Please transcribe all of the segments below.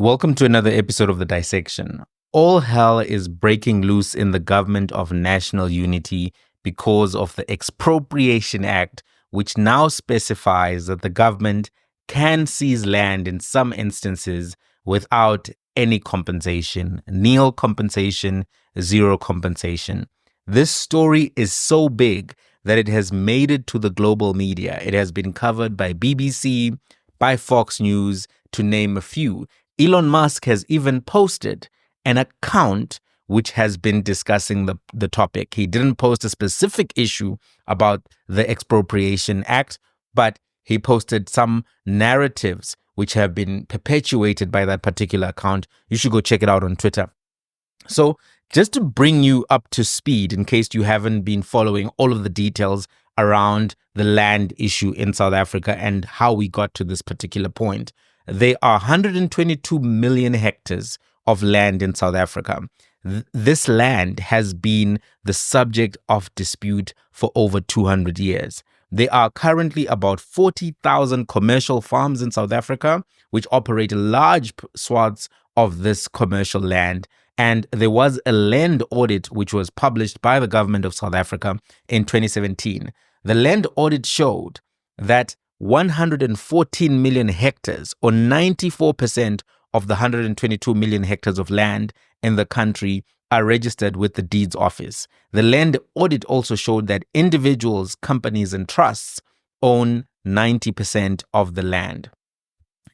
Welcome to another episode of The Dissection. All hell is breaking loose in the government of national unity because of the Expropriation Act, which now specifies that the government can seize land in some instances without any compensation, nil compensation, zero compensation. This story is so big that it has made it to the global media. It has been covered by BBC, by Fox News, to name a few. Elon Musk has even posted an account which has been discussing the topic. He didn't post a specific issue about the Expropriation Act, but he posted some narratives which have been perpetuated by that particular account. You should go check it out on Twitter. So just to bring you up to speed, in case you haven't been following all of the details around the land issue in South Africa and how we got to this particular point, there are 122 million hectares of land in South Africa. This land has been the subject of dispute for over 200 years. There are currently about 40,000 commercial farms in South Africa, which operate large swaths of this commercial land. And there was a land audit which was published by the government of South Africa in 2017. The land audit showed that 114 million hectares, or 94% of the 122 million hectares of land in the country, are registered with the deeds office. The land audit also showed that individuals, companies, and trusts own 90% of the land.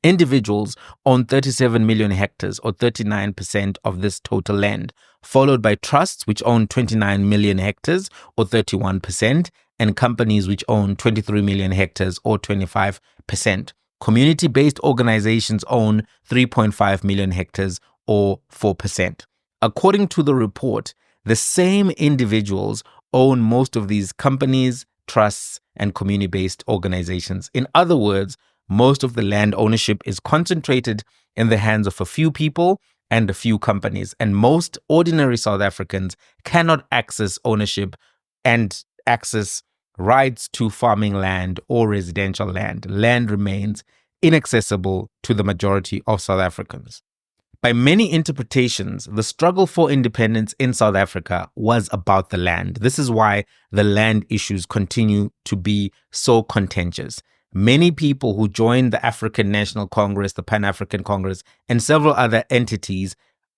Individuals own 37 million hectares, or 39% of this total land, followed by trusts, which own 29 million hectares, or 31%, and companies which own 23 million hectares, or 25%. Community-based organizations own 3.5 million hectares, or 4%. According to the report, the same individuals own most of these companies, trusts, and community-based organizations. In other words, most of the land ownership is concentrated in the hands of a few people and a few companies, and most ordinary South Africans cannot access ownership and access rights to farming land or residential land. Land remains inaccessible to the majority of South Africans. By many interpretations, the struggle for independence in South Africa was about the land. This is why the land issues continue to be so contentious. Many people who joined the African National Congress, the Pan-African Congress, and several other entities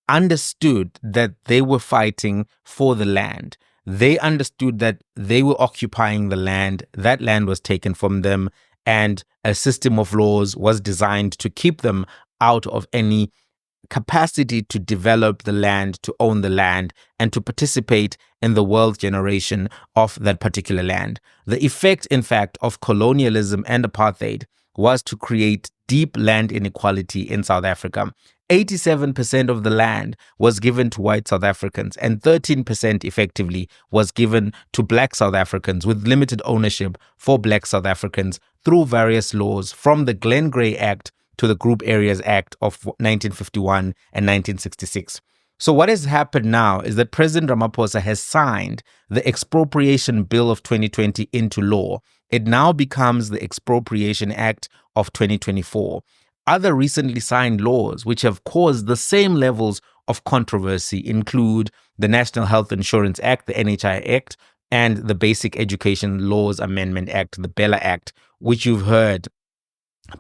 understood that they were fighting for the land. They understood that they were occupying the land, that land was taken from them, and a system of laws was designed to keep them out of any capacity to develop the land, to own the land, and to participate in the wealth generation of that particular land. The effect, in fact, of colonialism and apartheid was to create deep land inequality in South Africa. 87% of the land was given to white South Africans, and 13% effectively was given to black South Africans, with limited ownership for black South Africans through various laws, from the Glen Grey Act to the Group Areas Act of 1951 and 1966. So what has happened now is that President Ramaphosa has signed the Expropriation Bill of 2020 into law. It now becomes the Expropriation Act of 2024. Other recently signed laws which have caused the same levels of controversy include the National Health Insurance Act, the NHI Act, and the Basic Education Laws Amendment Act, the Bella Act, which you've heard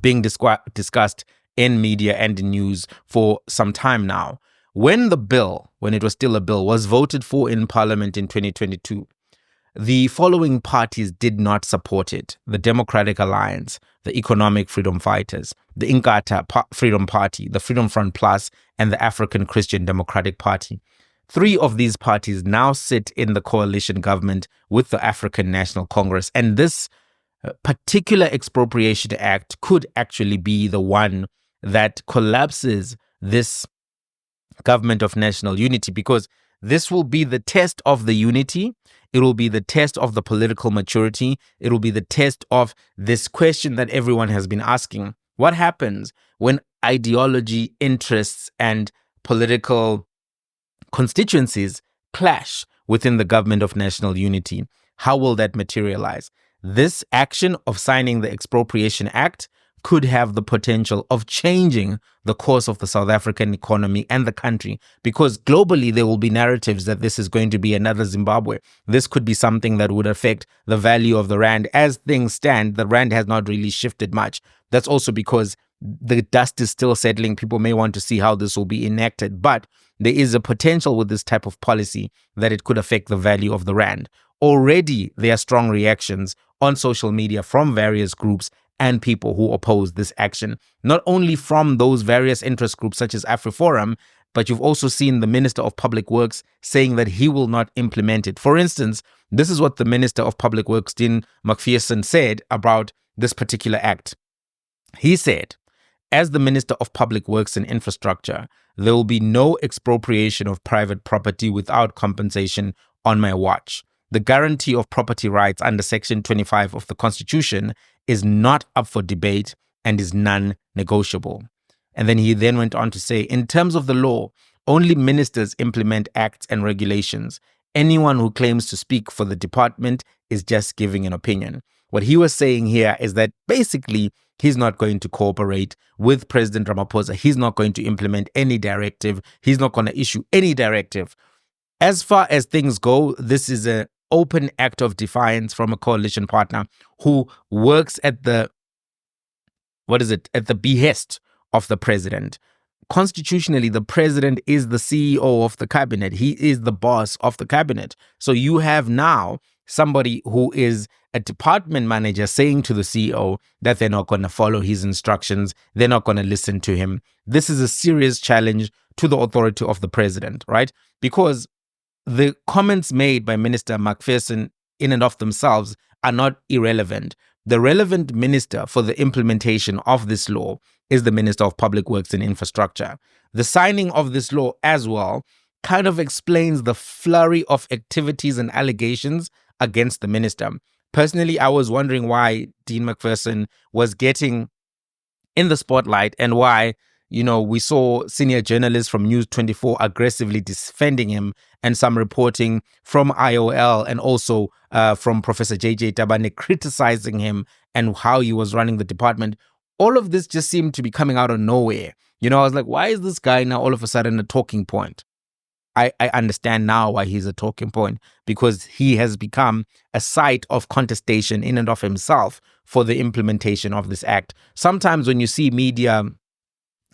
being discussed in media and in news for some time now. When the bill, when it was still a bill, was voted for in Parliament in 2022, the following parties did not support it: the Democratic Alliance, the Economic Freedom Fighters, the Inkatha Freedom Party, the Freedom Front Plus, and the African Christian Democratic Party. 3 of these parties now sit in the coalition government with the African National Congress, and this particular Expropriation Act could actually be the one that collapses this government of national unity, because this will be the test of the unity. It will be the test of the political maturity. It will be the test of this question that everyone has been asking. What happens when ideology, interests, and political constituencies clash within the government of national unity? How will that materialize? This action of signing the Expropriation Act could have the potential of changing the course of the South African economy and the country, because globally there will be narratives that this is going to be another Zimbabwe. This could be something that would affect the value of the rand. As things stand, the rand has not really shifted much. That's also because the dust is still settling. People may want to see how this will be enacted, but there is a potential with this type of policy that it could affect the value of the rand. Already, there are strong reactions on social media from various groups and people who oppose this action, not only from those various interest groups such as AfriForum, but you've also seen the Minister of Public Works saying that he will not implement it. For instance, this is what the Minister of Public Works, Dean McPherson, said about this particular act. He said, as the Minister of Public Works and Infrastructure, there will be no expropriation of private property without compensation on my watch. The guarantee of property rights under Section 25 of the Constitution is not up for debate and is non-negotiable. And then he then went on to say, in terms of the law, only ministers implement acts and regulations. Anyone who claims to speak for the department is just giving an opinion. What he was saying here is that basically he's not going to cooperate with President Ramaphosa. He's not going to implement any directive. He's not going to issue any directive. As far as things go, this is an open act of defiance from a coalition partner who works at the behest of the president. Constitutionally, the president is the CEO of the cabinet. He is the boss of the cabinet. So you have now somebody who is a department manager saying to the CEO that they're not going to follow his instructions. They're not going to listen to him. This is a serious challenge to the authority of the president, right? Because the comments made by Minister McPherson in and of themselves are not irrelevant. The relevant minister for the implementation of this law is the Minister of Public Works and Infrastructure. The signing of this law as well kind of explains the flurry of activities and allegations against the minister. Personally, I was wondering why Dean McPherson was getting in the spotlight and why, we saw senior journalists from News 24 aggressively defending him, and some reporting from IOL and also from Professor JJ Tabane criticizing him and how he was running the department. All of this just seemed to be coming out of nowhere. I was like, why is this guy now all of a sudden a talking point? I understand now why he's a talking point, because he has become a site of contestation in and of himself for the implementation of this act. Sometimes when you see media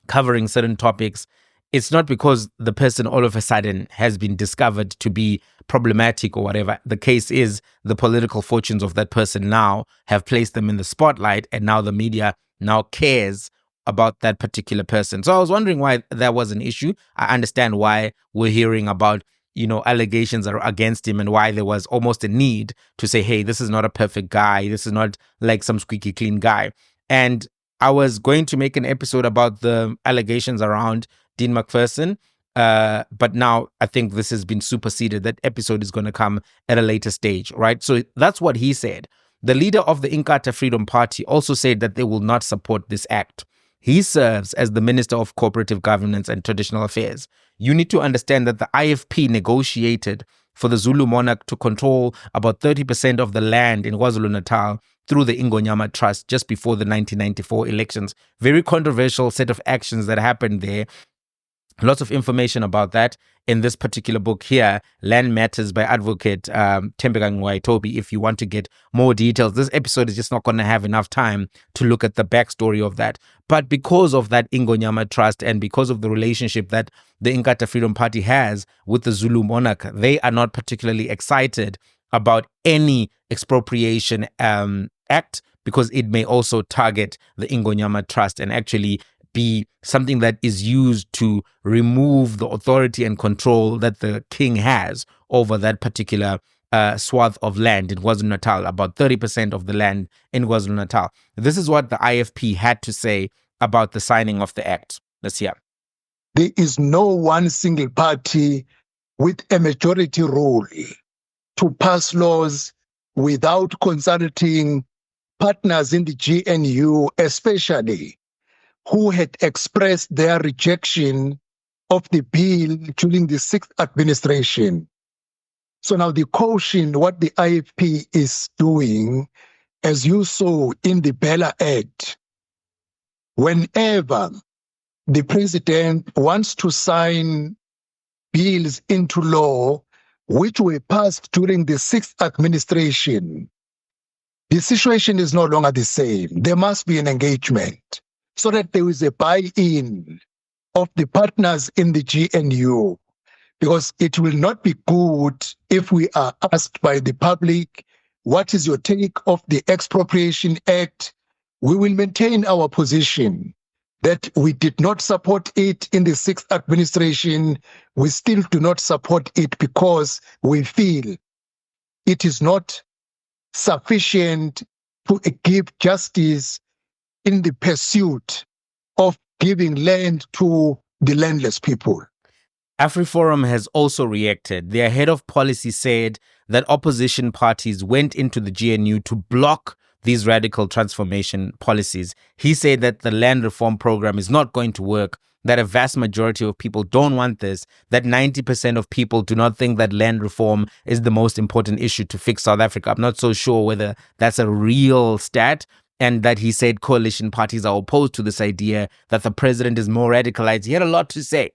covering certain topics, it's not because the person all of a sudden has been discovered to be problematic or whatever. The case is the political fortunes of that person now have placed them in the spotlight, and now the media now cares about that particular person. So I was wondering why that was an issue. I understand why we're hearing about, allegations are against him, and why there was almost a need to say, hey, this is not a perfect guy. This is not like some squeaky clean guy. And I was going to make an episode about the allegations around Dean McPherson, but now I think this has been superseded. That episode is going to come at a later stage, right? So that's what he said. The leader of the Inkatha Freedom Party also said that they will not support this act. He serves as the Minister of Cooperative Governance and Traditional Affairs. You need to understand that the IFP negotiated for the Zulu monarch to control about 30% of the land in KwaZulu-Natal through the Ingonyama Trust just before the 1994 elections. Very controversial set of actions that happened there. Lots of information about that in this particular book here, Land Matters by Advocate Tembeka Ngwaitobi, if you want to get more details. This episode is just not going to have enough time to look at the backstory of that. But because of that Ingonyama Trust and because of the relationship that the Inkatha Freedom Party has with the Zulu monarch, they are not particularly excited about any expropriation act, because it may also target the Ingonyama Trust and actually be something that is used to remove the authority and control that the king has over that particular swath of land in KwaZulu-Natal, about 30% of the land in KwaZulu-Natal. This is what the IFP had to say about the signing of the act. Let's hear. There is no one single party with a majority rule to pass laws without consulting partners in the GNU, especially who had expressed their rejection of the bill during the 6th administration. So now the caution, what the IFP is doing, as you saw in the Bella Act, whenever the president wants to sign bills into law which were passed during the sixth administration, the situation is no longer the same. There must be an engagement so that there is a buy-in of the partners in the GNU, because it will not be good if we are asked by the public, what is your take of the Expropriation Act? We will maintain our position that we did not support it in the sixth administration. We still do not support it because we feel it is not sufficient to give justice in the pursuit of giving land to the landless people. AfriForum has also reacted. Their head of policy said that opposition parties went into the GNU to block these radical transformation policies. He said that the land reform program is not going to work, that a vast majority of people don't want this, that 90% of people do not think that land reform is the most important issue to fix South Africa. I'm not so sure whether that's a real stat. And that he said coalition parties are opposed to this idea that the president is more radicalized. He had a lot to say.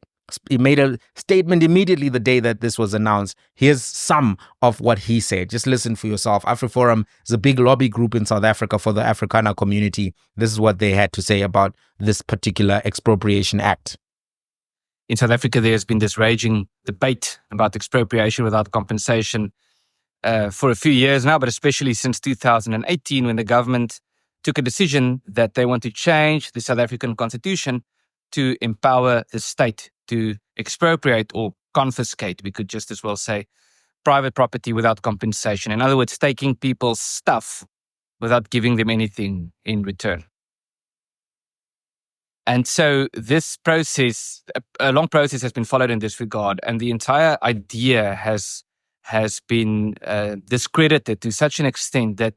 He made a statement immediately the day that this was announced. Here's some of what he said. Just listen for yourself. AfriForum is a big lobby group in South Africa for the Afrikaner community. This is what they had to say about this particular Expropriation Act. In South Africa, there's been this raging debate about expropriation without compensation for a few years now, but especially since 2018, when the government took a decision that they want to change the South African constitution to empower the state to expropriate or confiscate, we could just as well say, private property without compensation. In other words, taking people's stuff without giving them anything in return. And so this process, a long process has been followed in this regard, and the entire idea has been discredited to such an extent that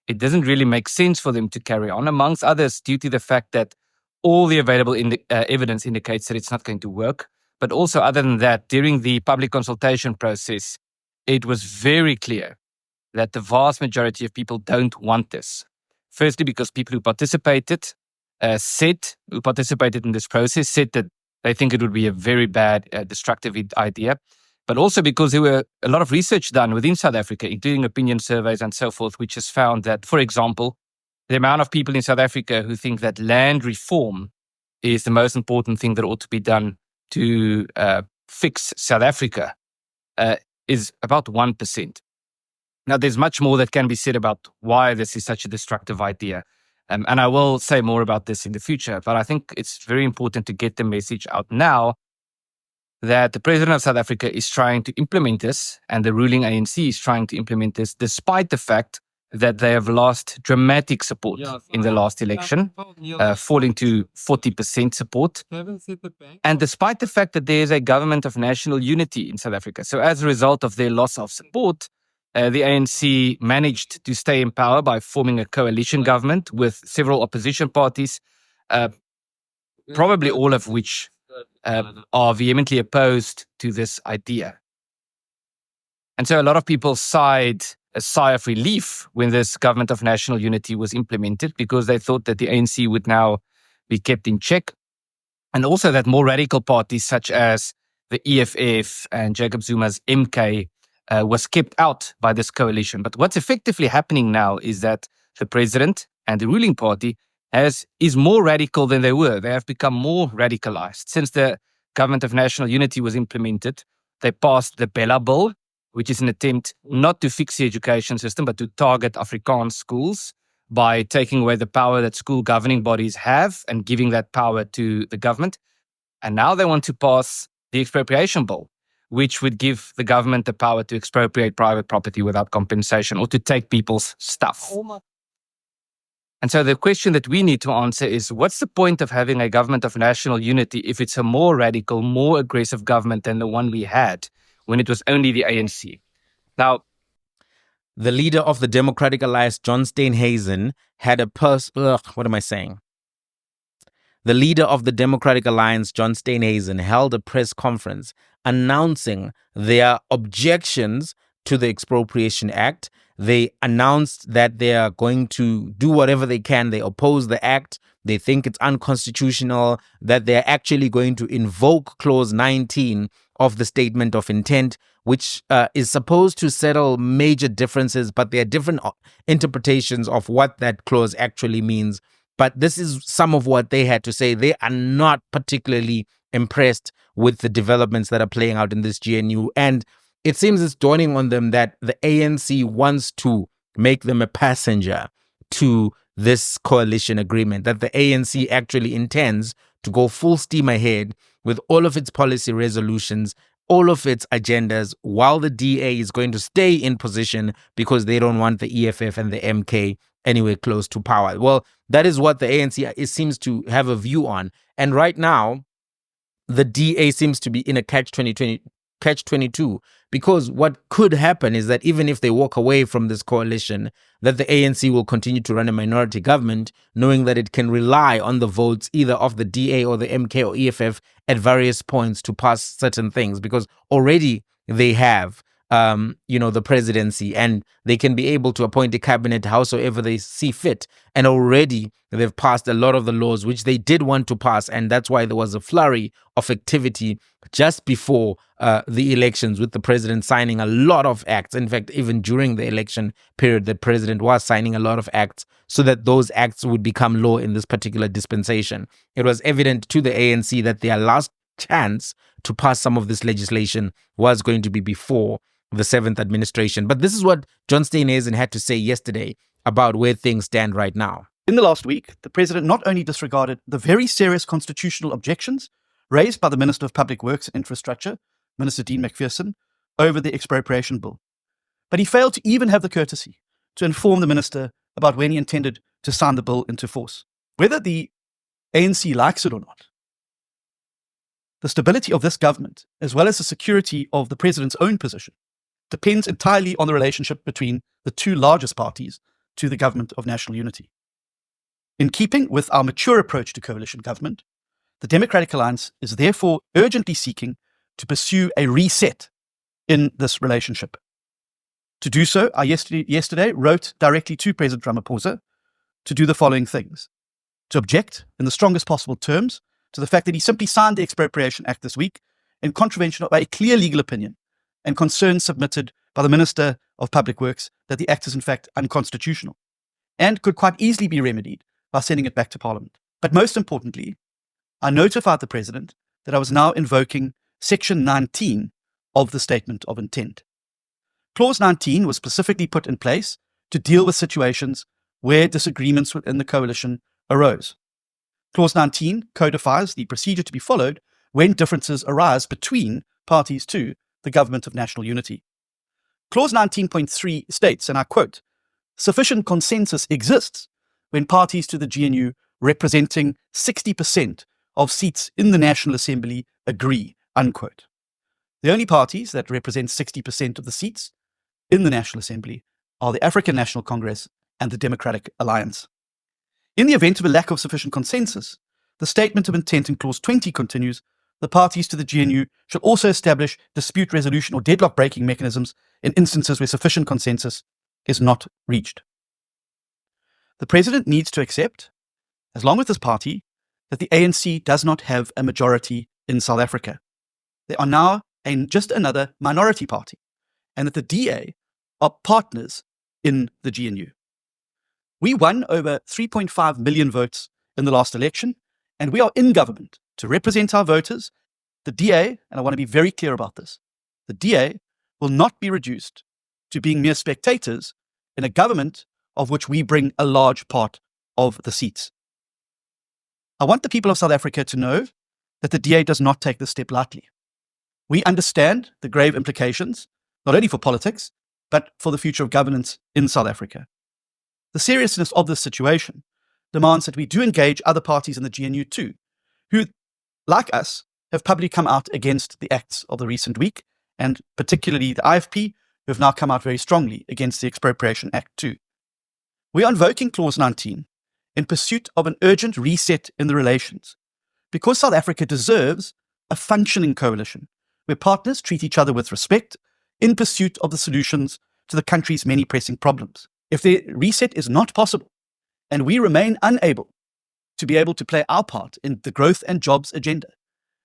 it doesn't really make sense for them to carry on, amongst others, due to the fact that all the available evidence indicates that it's not going to work. But also, other than that, during the public consultation process, it was very clear that the vast majority of people don't want this. Firstly, because people who participated in this process said that they think it would be a very bad, destructive idea. But also because there were a lot of research done within South Africa, including opinion surveys and so forth, which has found that, for example, the amount of people in South Africa who think that land reform is the most important thing that ought to be done to fix South Africa is about 1%. Now, there's much more that can be said about why this is such a destructive idea. And I will say more about this in the future, but I think it's very important to get the message out now that the president of South Africa is trying to implement this, and the ruling ANC is trying to implement this, despite the fact that they have lost dramatic support in the last election, falling to 40% support, and despite the fact that there is a government of national unity in South Africa. So as a result of their loss of support, the ANC managed to stay in power by forming a coalition government with several opposition parties, probably all of which are vehemently opposed to this idea. And so a lot of people sighed a sigh of relief when this government of national unity was implemented, because they thought that the ANC would now be kept in check. And also that more radical parties such as the EFF and Jacob Zuma's MK was kept out by this coalition. But what's effectively happening now is that the president and the ruling party is more radical than they were. They have become more radicalized. Since the government of national unity was implemented, they passed the Bella Bill, which is an attempt not to fix the education system, but to target Afrikaans schools by taking away the power that school governing bodies have and giving that power to the government. And now they want to pass the Expropriation Bill, which would give the government the power to expropriate private property without compensation or to take people's stuff. And so the question that we need to answer is, what's the point of having a government of national unity if it's a more radical, more aggressive government than the one we had when it was only the ANC? Now, the leader of the Democratic Alliance, John Steenhuisen, had a The leader of the Democratic Alliance, John Steenhuisen, held a press conference announcing their objections to the Expropriation Act They announced that they are going to do whatever they can. They oppose the act. They think it's unconstitutional, that they're actually going to invoke Clause 19 of the Statement of Intent, which is supposed to settle major differences, but there are different interpretations of what that clause actually means. But this is some of what they had to say. They are not particularly impressed with the developments that are playing out in this GNU. And it seems it's dawning on them that the ANC wants to make them a passenger to this coalition agreement, that the ANC actually intends to go full steam ahead with all of its policy resolutions, all of its agendas, while the DA is going to stay in position because they don't want the EFF and the MK anywhere close to power. Well, that is what the ANC seems to have a view on. And right now, the DA seems to be in a catch-22, because what could happen is that even if they walk away from this coalition, that the ANC will continue to run a minority government, knowing that it can rely on the votes either of the DA or the MK or EFF at various points to pass certain things, because already they have the presidency, and they can be able to appoint a cabinet howsoever they see fit. And already they've passed a lot of the laws which they did want to pass. And that's why there was a flurry of activity just before the elections, with the president signing a lot of acts. In fact, even during the election period, the president was signing a lot of acts so that those acts would become law in this particular dispensation. It was evident to the ANC that their last chance to pass some of this legislation was going to be before the 7th administration. But this is what John Steenhuisen had to say yesterday about where things stand right now. In the last week, the president not only disregarded the very serious constitutional objections raised by the Minister of Public Works and Infrastructure, Minister Dean McPherson, over the expropriation bill, but he failed to even have the courtesy to inform the minister about when he intended to sign the bill into force. Whether the ANC likes it or not, the stability of this government, as well as the security of the president's own position, depends entirely on the relationship between the two largest parties to the government of national unity. In keeping with our mature approach to coalition government, the Democratic Alliance is therefore urgently seeking to pursue a reset in this relationship. To do so, I yesterday wrote directly to President Ramaphosa to do the following things: to object in the strongest possible terms to the fact that he simply signed the Expropriation Act this week in contravention of a clear legal opinion and concerns submitted by the Minister of Public Works that the act is in fact unconstitutional and could quite easily be remedied by sending it back to Parliament. But most importantly, I notified the President that I was now invoking Section 19 of the Statement of Intent. Clause 19 was specifically put in place to deal with situations where disagreements within the coalition arose. Clause 19 codifies the procedure to be followed when differences arise between parties to the government of national unity. Clause 19.3 states, and I quote, "Sufficient consensus exists when parties to the GNU representing 60% of seats in the National Assembly agree," unquote. The only parties that represent 60% of the seats in the National Assembly are the African National Congress and the Democratic Alliance. In the event of a lack of sufficient consensus, the Statement of Intent in Clause 20 continues, "The parties to the GNU shall also establish dispute resolution or deadlock breaking mechanisms in instances where sufficient consensus is not reached." The President needs to accept, as long with this party, that the ANC does not have a majority in South Africa. They are now just another minority party, and that the DA are partners in the GNU. We won over 3.5 million votes in the last election, and we are in government to represent our voters. The DA, and I want to be very clear about this, the DA will not be reduced to being mere spectators in a government of which we bring a large part of the seats. I want the people of South Africa to know that the DA does not take this step lightly. We understand the grave implications, not only for politics, but for the future of governance in South Africa. The seriousness of this situation demands that we do engage other parties in the GNU too, who, like us, have publicly come out against the acts of the recent week, and particularly the IFP, who have now come out very strongly against the Expropriation Act too. We are invoking Clause 19 in pursuit of an urgent reset in the relations, because South Africa deserves a functioning coalition where partners treat each other with respect in pursuit of the solutions to the country's many pressing problems. If the reset is not possible, and we remain unable to be able to play our part in the growth and jobs agenda,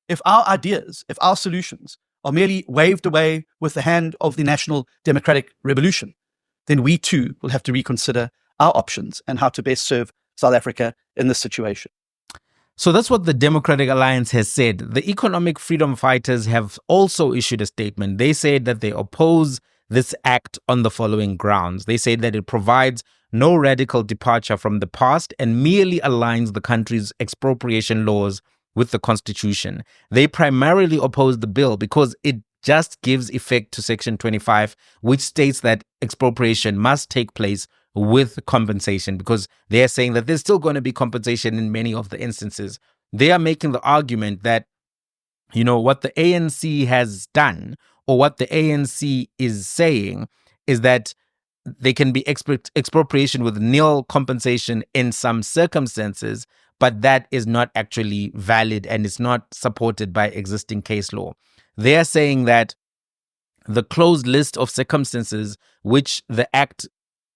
if our ideas, if our solutions are merely waved away with the hand of the national democratic revolution, then we too will have to reconsider our options and how to best serve South Africa in this situation. So that's what the Democratic Alliance has said. The economic freedom fighters have also issued a statement. They said that they oppose this act on the following grounds. They say that it provides no radical departure from the past and merely aligns the country's expropriation laws with the Constitution. They primarily oppose the bill because it just gives effect to Section 25, which states that expropriation must take place with compensation, because they're saying that there's still going to be compensation in many of the instances. They are making the argument that, you know, what the ANC has done, or what the ANC is saying, is that there can be expropriation with nil compensation in some circumstances, but that is not actually valid and it's not supported by existing case law. They are saying that the closed list of circumstances which the Act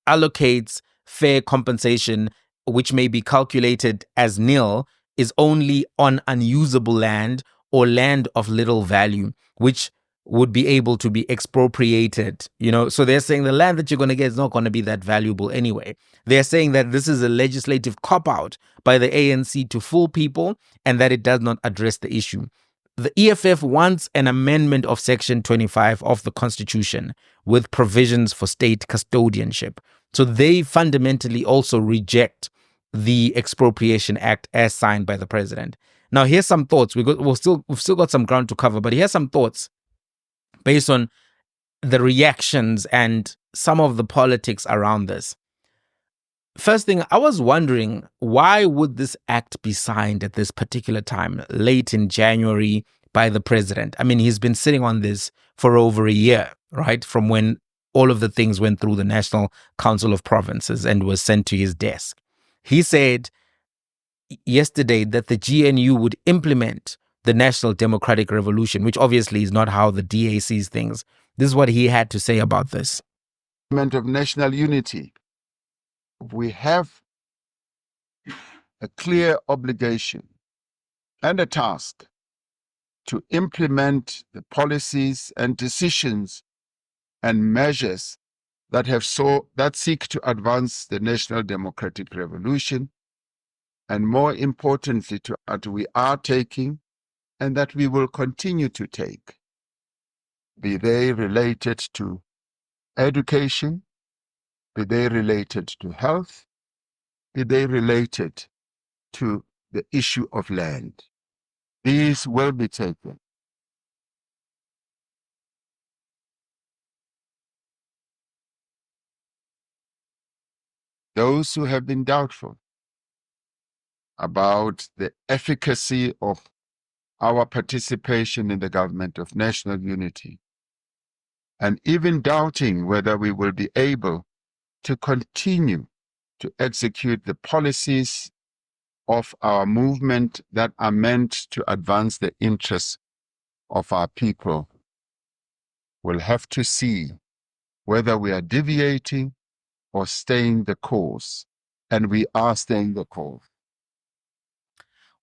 allocates fair compensation, which may be calculated as nil, is only on unusable land or land of little value, which would be able to be expropriated. You know, so they're saying the land that you're going to get is not going to be that valuable anyway. They're saying that this is a legislative cop-out by the ANC to fool people and that it does not address the issue. The EFF wants an amendment of Section 25 of the Constitution with provisions for state custodianship. So they fundamentally also reject the Expropriation Act as signed by the president. Now, here's some thoughts. We've still got some ground to cover, but here's some thoughts based on the reactions and some of the politics around this. First thing, I was wondering, why would this act be signed at this particular time, late in January, by the president? I mean, he's been sitting on this for over a year, right? From when all of the things went through the National Council of Provinces and was sent to his desk. He said yesterday that the GNU would implement the National Democratic Revolution, which obviously is not how the DA sees things. This is what he had to say about this. Of national unity. We have a clear obligation and a task to implement the policies and decisions and measures that seek to advance the national democratic revolution, and more importantly, that we are taking and that we will continue to take, be they related to education, be they related to health, be they related to the issue of land. These will be taken. Those who have been doubtful about the efficacy of our participation in the government of national unity, and even doubting whether we will be able to continue to execute the policies of our movement that are meant to advance the interests of our people, will have to see whether we are deviating or staying the course. And we are staying the course.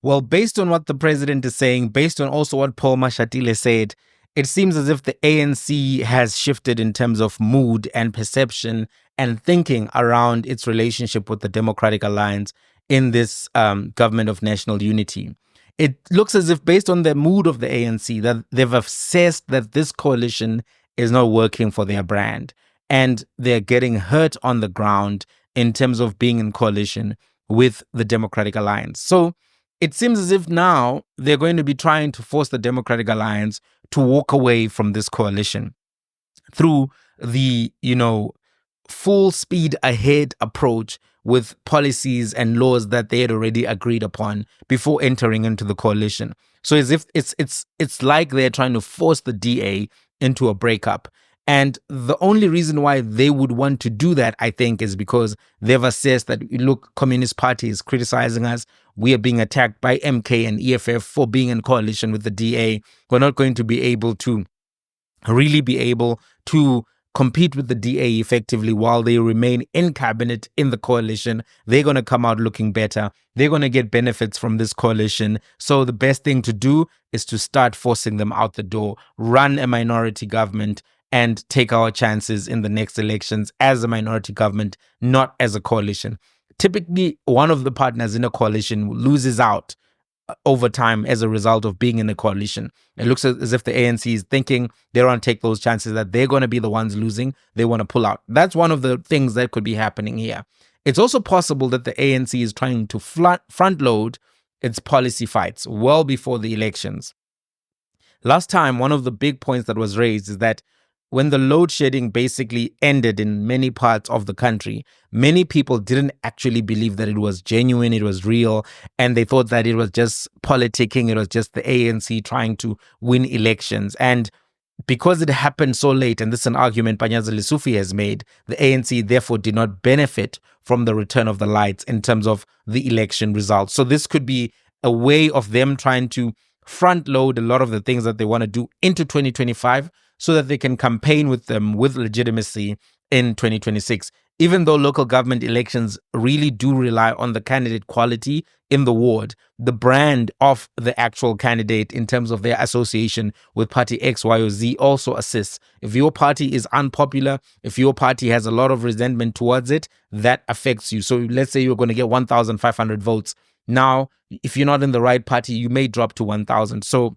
Well, based on what the president is saying, based on also what Paul Mashatile said, it seems as if the ANC has shifted in terms of mood and perception and thinking around its relationship with the Democratic Alliance in this government of national unity. It looks as if, based on the mood of the ANC, that they've assessed that this coalition is not working for their brand, and they're getting hurt on the ground in terms of being in coalition with the Democratic Alliance. So it seems as if now they're going to be trying to force the Democratic Alliance to walk away from this coalition through the, full speed ahead approach with policies and laws that they had already agreed upon before entering into the coalition. So as if it's like they're trying to force the DA into a breakup. And the only reason why they would want to do that, I think, is because they've assessed that, look, Communist Party is criticizing us. We are being attacked by MK and EFF for being in coalition with the DA. We're not going to be able to really be able to compete with the DA effectively while they remain in cabinet in the coalition. They're going to come out looking better. They're going to get benefits from this coalition. So the best thing to do is to start forcing them out the door, run a minority government, and take our chances in the next elections as a minority government, not as a coalition. Typically, one of the partners in a coalition loses out over time as a result of being in a coalition. It looks as if the ANC is thinking they don't want to take those chances, that they're going to be the ones losing. They want to pull out. That's one of the things that could be happening here. It's also possible that the ANC is trying to front load its policy fights well before the elections. Last time, one of the big points that was raised is that when the load shedding basically ended in many parts of the country, many people didn't actually believe that it was genuine, it was real, and they thought that it was just politicking, it was just the ANC trying to win elections. And because it happened so late, and this is an argument Panyaza Lesufi has made, the ANC therefore did not benefit from the return of the lights in terms of the election results. So this could be a way of them trying to front load a lot of the things that they want to do into 2025 so that they can campaign with them with legitimacy in 2026. Even though local government elections really do rely on the candidate quality in the ward, the brand of the actual candidate in terms of their association with party X, Y, or Z also assists. If your party is unpopular, if your party has a lot of resentment towards it, that affects you. So let's say you're going to get 1,500 votes. Now, if you're not in the right party, you may drop to 1,000. So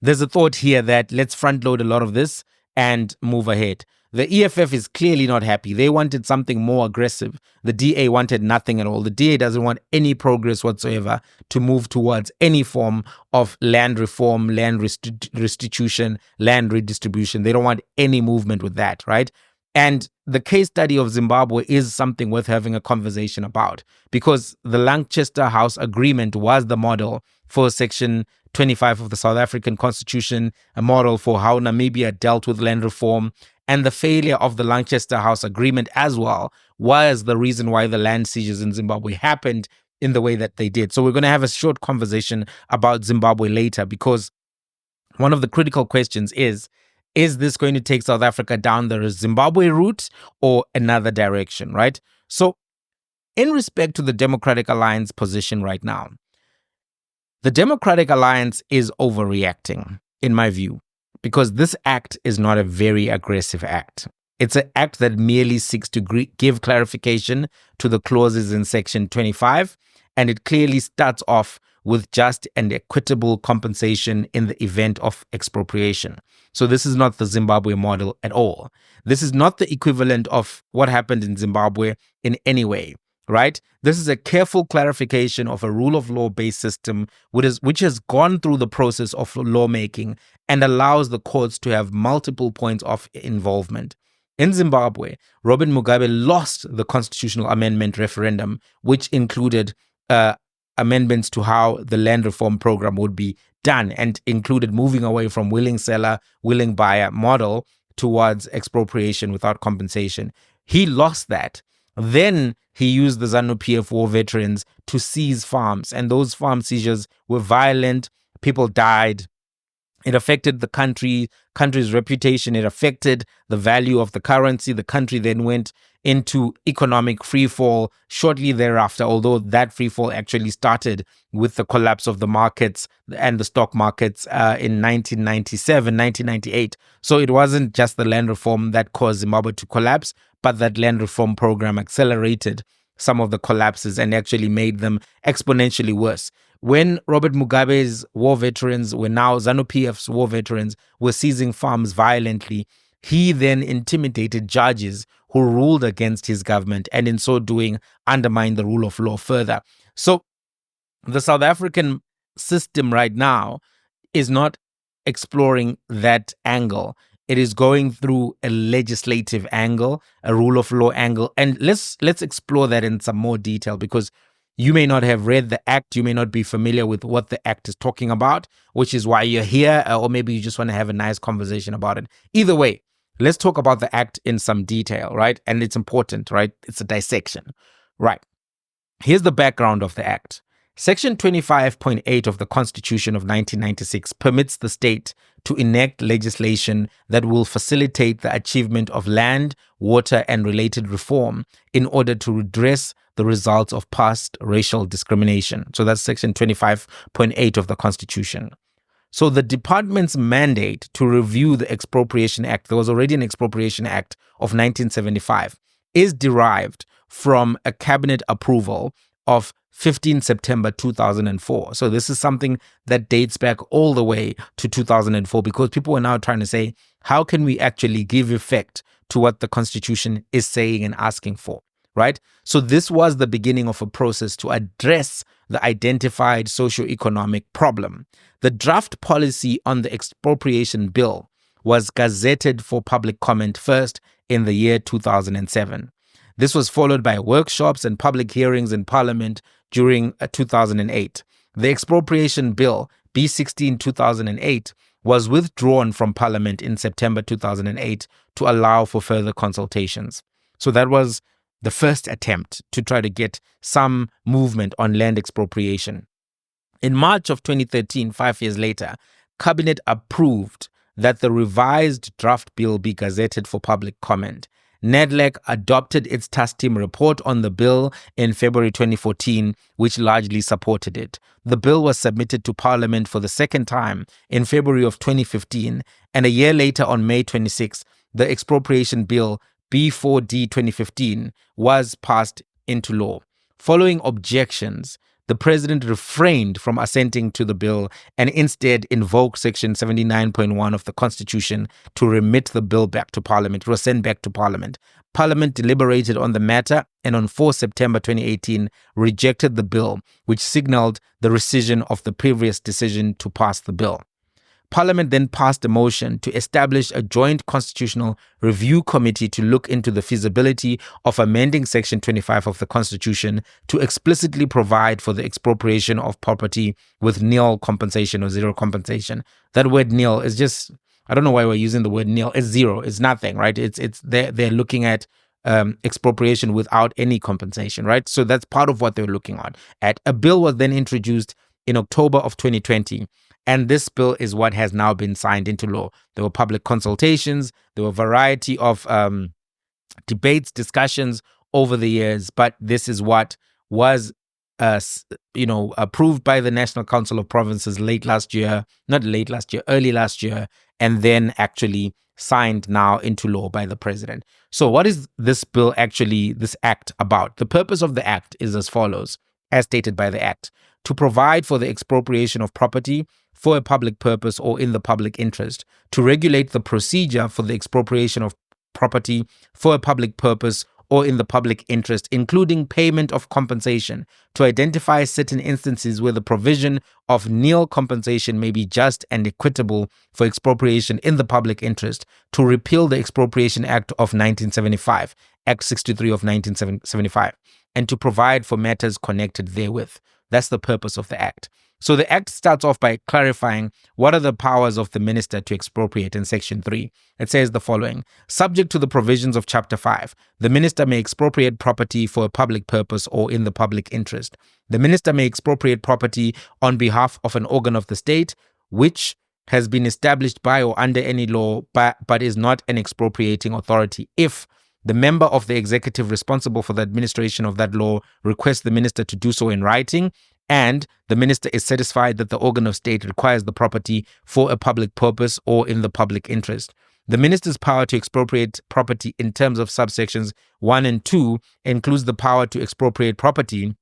there's a thought here that let's front load a lot of this and move ahead. The EFF is clearly not happy. They wanted something more aggressive. The DA wanted nothing at all. The DA doesn't want any progress whatsoever to move towards any form of land reform, land restitution, land redistribution. They don't want any movement with that, right? And the case study of Zimbabwe is something worth having a conversation about, because the Lancaster House Agreement was the model for Section 25 of the South African Constitution, a model for how Namibia dealt with land reform. And the failure of the Lancaster House Agreement as well was the reason why the land seizures in Zimbabwe happened in the way that they did. So we're going to have a short conversation about Zimbabwe later, because one of the critical questions is this going to take South Africa down the Zimbabwe route or another direction, right? So in respect to the Democratic Alliance position right now, the Democratic Alliance is overreacting, in my view, because this act is not a very aggressive act. It's an act that merely seeks to give clarification to the clauses in Section 25, and it clearly starts off with just and equitable compensation in the event of expropriation. So this is not the Zimbabwe model at all. This is not the equivalent of what happened in Zimbabwe in any way, right? This is a careful clarification of a rule of law based system which has gone through the process of lawmaking and allows the courts to have multiple points of involvement. In Zimbabwe, Robert Mugabe lost the constitutional amendment referendum, which included amendments to how the land reform program would be done, and included moving away from willing seller, willing buyer model towards expropriation without compensation. He lost that. Then he used the ZANU-PF war veterans to seize farms, and those farm seizures were violent. People died. It affected the country's reputation. It affected the value of the currency. The country then went into economic freefall shortly thereafter, although that freefall actually started with the collapse of the markets and the stock markets in 1997, 1998. So it wasn't just the land reform that caused Zimbabwe to collapse, but that land reform program accelerated some of the collapses and actually made them exponentially worse. When Robert Mugabe's war veterans were now ZANU-PF's war veterans were seizing farms violently, he then intimidated judges who ruled against his government, and in so doing undermined the rule of law further. So the South African system right now is not exploring that angle. It is going through a legislative angle, a rule of law angle. And let's explore that in some more detail, because you may not have read the act, you may not be familiar with what the act is talking about, which is why you're here, or maybe you just want to have a nice conversation about it. Either way, let's talk about the act in some detail, right? And it's important, right? It's a dissection, right? Here's the background of the act. Section 25.8 of the Constitution of 1996 permits the state to enact legislation that will facilitate the achievement of land, water, and related reform in order to redress the results of past racial discrimination. So that's Section 25.8 of the Constitution. So the department's mandate to review the Expropriation Act, there was already an Expropriation Act of 1975, is derived from a cabinet approval of 15 September 2004. So this is something that dates back all the way to 2004, because people are now trying to say, how can we actually give effect to what the Constitution is saying and asking for, right? So this was the beginning of a process to address the identified socioeconomic problem. The draft policy on the expropriation bill was gazetted for public comment first in the year 2007. This was followed by workshops and public hearings in Parliament during 2008. The Expropriation Bill, B16/2008, was withdrawn from Parliament in September 2008 to allow for further consultations. So that was the first attempt to try to get some movement on land expropriation. In March of 2013, 5 years later, Cabinet approved that the revised draft bill be gazetted for public comment. NEDLAC adopted its task team report on the bill in February 2014, which largely supported it. The bill was submitted to Parliament for the second time in February of 2015, and a year later, on May 26, the Expropriation Bill B4D 2015 was passed into law. Following objections, the president refrained from assenting to the bill and instead invoked Section 79.1 of the Constitution to remit the bill back to Parliament. It was sent back to Parliament. Parliament deliberated on the matter and on 4 September 2018 rejected the bill, which signaled the rescission of the previous decision to pass the bill. Parliament then passed a motion to establish a joint constitutional review committee to look into the feasibility of amending Section 25 of the Constitution to explicitly provide for the expropriation of property with nil compensation or zero compensation. That word nil is just, I don't know why we're using the word nil. It's zero. It's nothing, right? They're looking at expropriation without any compensation, right? So that's part of what they're looking at. A bill was then introduced in October of 2020. And this bill is what has now been signed into law. There were public consultations. There were a variety of debates, discussions over the years. But this is what was, approved by the National Council of Provinces early last year, and then actually signed now into law by the president. So what is this bill actually, this act about? The purpose of the act is as follows, as stated by the act: to provide for the expropriation of property for a public purpose or in the public interest, to regulate the procedure for the expropriation of property for a public purpose or in the public interest, including payment of compensation, to identify certain instances where the provision of nil compensation may be just and equitable for expropriation in the public interest, to repeal the Expropriation Act of 1975, Act 63 of 1975, and to provide for matters connected therewith. That's the purpose of the act. So the act starts off by clarifying what are the powers of the minister to expropriate in Section 3. It says the following: subject to the provisions of Chapter 5, the minister may expropriate property for a public purpose or in the public interest. The minister may expropriate property on behalf of an organ of the state, which has been established by or under any law, but is not an expropriating authority, if the member of the executive responsible for the administration of that law requests the minister to do so in writing, and the minister is satisfied that the organ of state requires the property for a public purpose or in the public interest. The minister's power to expropriate property in terms of subsections 1 and 2 includes the power to expropriate property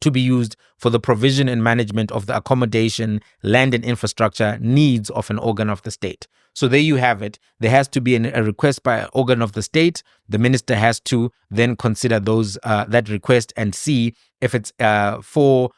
to be used for the provision and management of the accommodation, land and infrastructure needs of an organ of the state. So there you have it. There has to be a request by an organ of the state. The minister has to then consider that request and see if it's for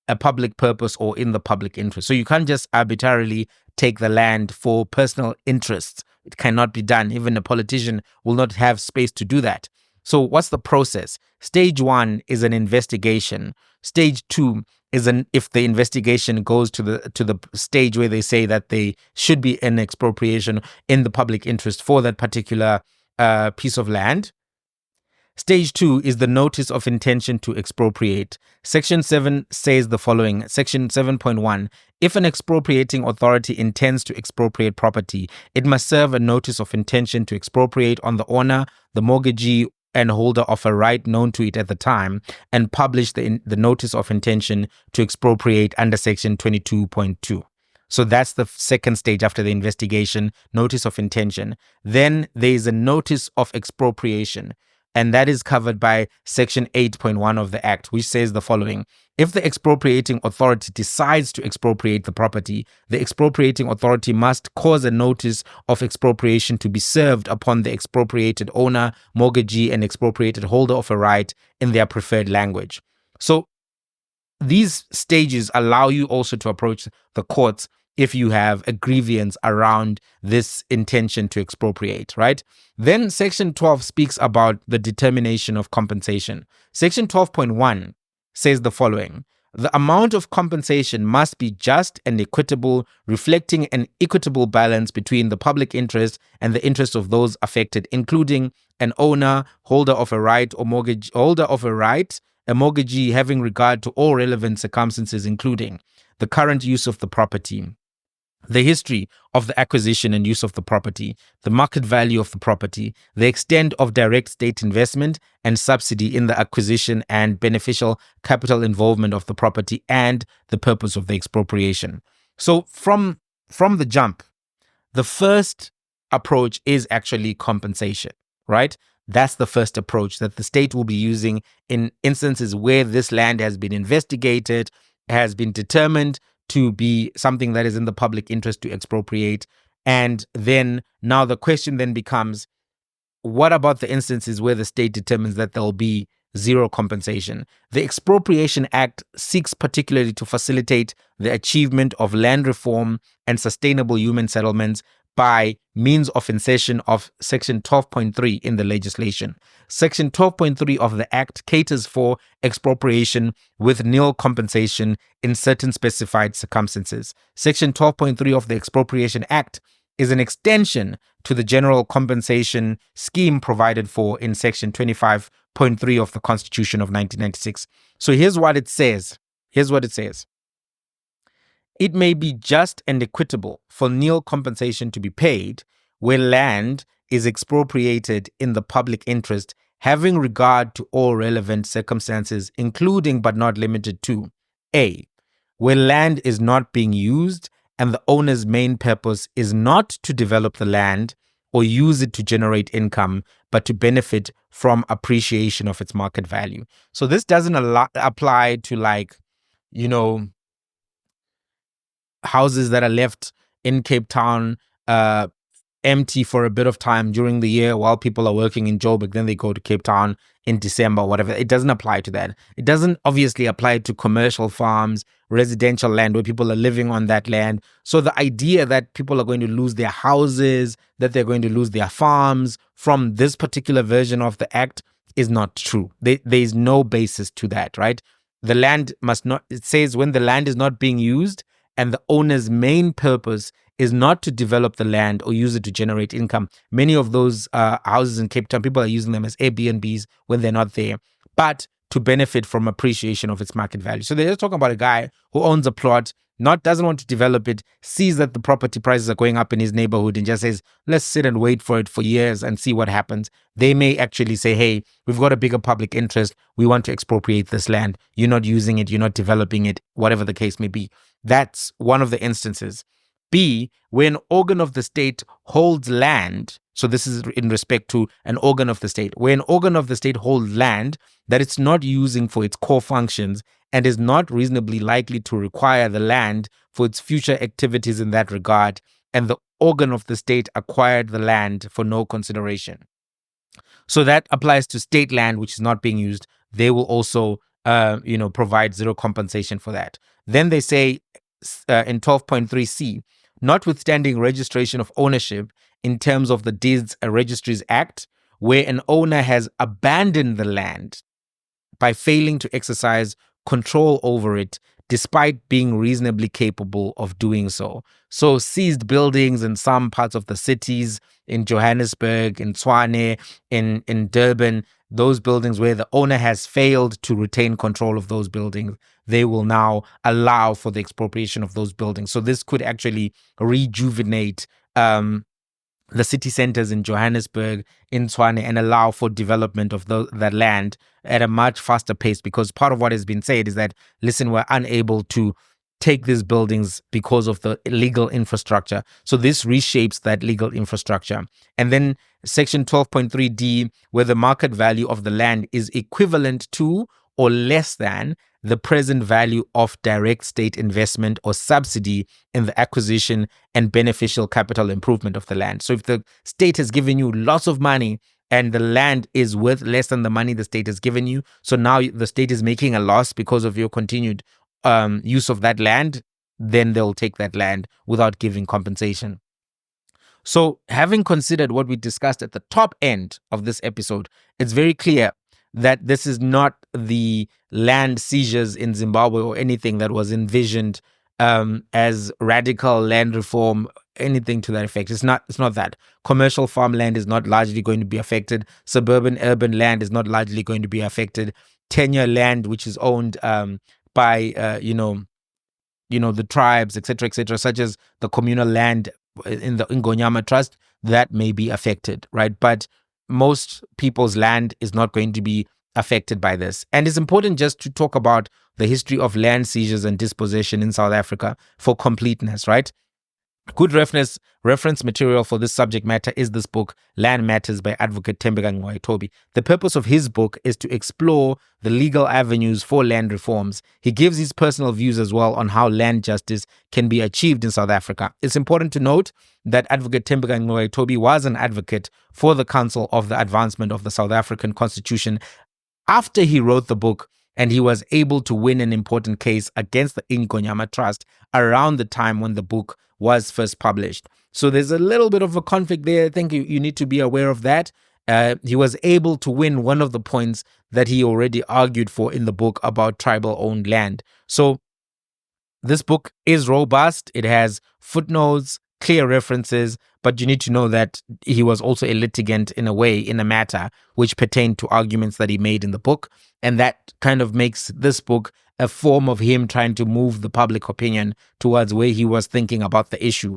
a public purpose or in the public interest. So you can't just arbitrarily take the land for personal interests. It cannot be done. Even a politician will not have space to do that. So what's the process? Stage 1 is an investigation. Stage 2 is if the investigation goes to the stage where they say that they should be an expropriation in the public interest for that particular piece of land. Stage 2 is the notice of intention to expropriate. Section 7 says the following. Section 7.1, if an expropriating authority intends to expropriate property, it must serve a notice of intention to expropriate on the owner, the mortgagee, and holder of a right known to it at the time, and publish the notice of intention to expropriate under Section 22.2. So that's the second stage after the investigation, notice of intention. Then there is a notice of expropriation, and that is covered by Section 8.1 of the Act, which says the following. If the expropriating authority decides to expropriate the property, the expropriating authority must cause a notice of expropriation to be served upon the expropriated owner, mortgagee, and expropriated holder of a right in their preferred language. So these stages allow you also to approach the courts if you have a grievance around this intention to expropriate, right? Then Section 12 speaks about the determination of compensation. Section 12.1 says the following. The amount of compensation must be just and equitable, reflecting an equitable balance between the public interest and the interest of those affected, including an owner, holder of a right, or holder of a right, a mortgagee, having regard to all relevant circumstances, including the current use of the property, the history of the acquisition and use of the property, the market value of the property, the extent of direct state investment and subsidy in the acquisition and beneficial capital involvement of the property, and the purpose of the expropriation. So from the jump, the first approach is actually compensation, right? That's the first approach that the state will be using in instances where this land has been investigated, has been determined to be something that is in the public interest to expropriate. And then now the question then becomes, what about the instances where the state determines that there will be zero compensation? The Expropriation Act seeks particularly to facilitate the achievement of land reform and sustainable human settlements by means of insertion of Section 12.3 in the legislation. Section 12.3 of the Act caters for expropriation with nil compensation in certain specified circumstances. Section 12.3 of the Expropriation Act is an extension to the general compensation scheme provided for in Section 25.3 of the Constitution of 1996. So here's what it says. It may be just and equitable for nil compensation to be paid where land is expropriated in the public interest, having regard to all relevant circumstances, including but not limited to A, where land is not being used and the owner's main purpose is not to develop the land or use it to generate income, but to benefit from appreciation of its market value. So this doesn't apply to houses that are left in Cape Town empty for a bit of time during the year while people are working in Joburg, then they go to Cape Town in December, whatever. It doesn't apply to that. It doesn't obviously apply to commercial farms, residential land where people are living on that land. So the idea that people are going to lose their houses, that they're going to lose their farms from this particular version of the Act is not true. There is no basis to that, right? The land must not, it says when the land is not being used and the owner's main purpose is not to develop the land or use it to generate income. Many of those houses in Cape Town, people are using them as Airbnbs when they're not there, but to benefit from appreciation of its market value. So they're just talking about a guy who owns a plot, doesn't want to develop it, sees that the property prices are going up in his neighborhood and just says, let's sit and wait for it for years and see what happens. They may actually say, hey, we've got a bigger public interest. We want to expropriate this land. You're not using it. You're not developing it, whatever the case may be. That's one of the instances. B, where an organ of the state holds land, so this is in respect to an organ of the state, where an organ of the state holds land that it's not using for its core functions and is not reasonably likely to require the land for its future activities in that regard, and the organ of the state acquired the land for no consideration. So that applies to state land which is not being used. They will also provide zero compensation for that. Then they say in 12.3c, notwithstanding registration of ownership in terms of the Deeds and Registries Act, where an owner has abandoned the land by failing to exercise control over it, despite being reasonably capable of doing so. So seized buildings in some parts of the cities, in Johannesburg, in Tshwane, in Durban, those buildings where the owner has failed to retain control of those buildings, they will now allow for the expropriation of those buildings. So this could actually rejuvenate the city centers in Johannesburg, in Tshwane, and allow for development of that land at a much faster pace. Because part of what has been said is that, listen, we're unable to take these buildings because of the legal infrastructure. So this reshapes that legal infrastructure. And then section 12.3D, where the market value of the land is equivalent to or less than the present value of direct state investment or subsidy in the acquisition and beneficial capital improvement of the land. So if the state has given you lots of money and the land is worth less than the money the state has given you, so now the state is making a loss because of your continued use of that land, then they'll take that land without giving compensation. So having considered what we discussed at the top end of this episode, it's very clear that this is not the land seizures in Zimbabwe or anything that was envisioned as radical land reform, anything to that effect. It's not that. Commercial farmland is not largely going to be affected. Suburban urban land is not largely going to be affected. Tenure land, which is owned by the tribes, etc., such as the communal land in the Ngonyama Trust, that may be affected, right? But most people's land is not going to be affected by this. And it's important just to talk about the history of land seizures and dispossession in South Africa for completeness, right? Good reference material for this subject matter is this book, Land Matters by Advocate Thembeka Ngwaitobi. The purpose of his book is to explore the legal avenues for land reforms. He gives his personal views as well on how land justice can be achieved in South Africa. It's important to note that Advocate Thembeka Ngwaitobi was an advocate for the Council of the Advancement of the South African Constitution after he wrote the book, and he was able to win an important case against the Ngonyama Trust around the time when the book was first published. So there's a little bit of a conflict there. I think you need to be aware of that. He was able to win one of the points that he already argued for in the book about tribal-owned land. So this book is robust. It has footnotes, clear references, but you need to know that he was also a litigant in a way, in a matter which pertained to arguments that he made in the book. And that kind of makes this book a form of him trying to move the public opinion towards where he was thinking about the issue,